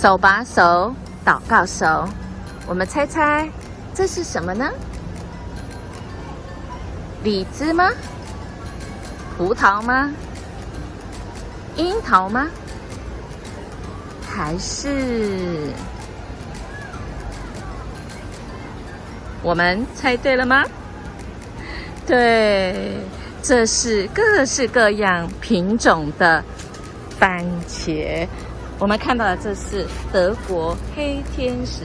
手把手祷告手，我们猜猜这是什么呢？李子吗？葡萄吗？樱桃吗？还是我们猜对了吗？对，这是各式各样品种的番茄。我们看到的这是德国黑天使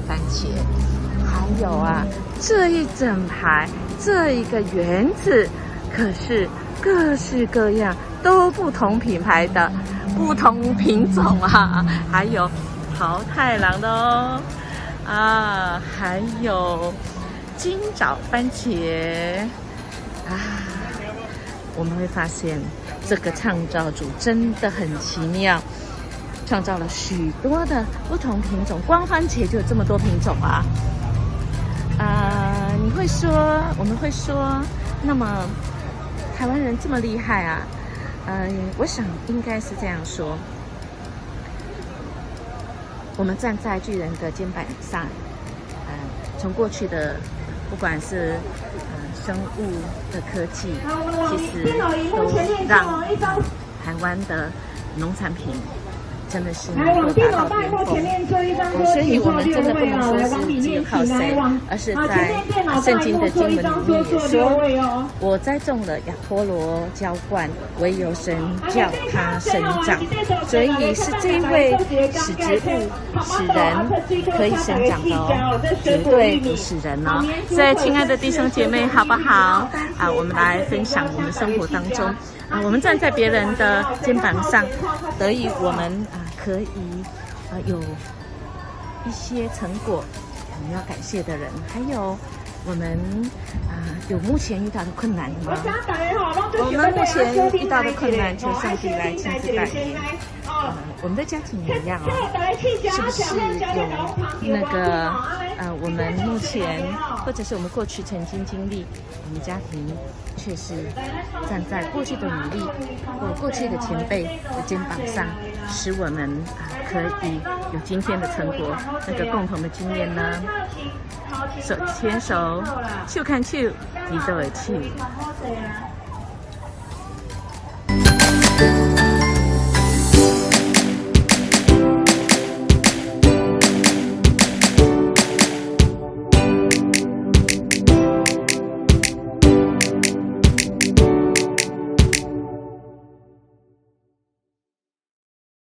番茄，还有啊，这一整排这一个园子，可是各式各样都不同品牌的不同品种啊，还有桃太郎的哦，啊，还有金枣番茄啊，我们会发现这个创造主真的很奇妙。创造了许多的不同品种，光番茄就有这么多品种啊！你会说，我们会说，那么台湾人这么厉害啊？我想应该是这样说。我们站在巨人的肩膀上，从过去的不管是生物的科技，其实都让台湾的农产品。真的是能够达到巅峰，所以我们真的不能说是只有靠谁，而是在圣经的经文里面也说，我栽种了亚波罗浇灌，唯有神叫它生长，所以是这一位使植物使人可以生长的哦，绝对不是人哦。所以亲爱的弟兄姐妹，好不好啊？我们来分享我们生活当中。我们站在别人的肩膀上，得以我们可以有一些成果，我们要感谢的人，还有我们有目前遇到的困难吗？我们目前遇到的困难，求上帝来亲自带领。我们的家庭也一样哦，是不是有那个我们目前或者是我们过去曾经经历，我们家庭却是站在过去的努力或过去的前辈的肩膀上，使我们可以有今天的成果。那个共同的经验呢，手牵手，手看手，你都会手。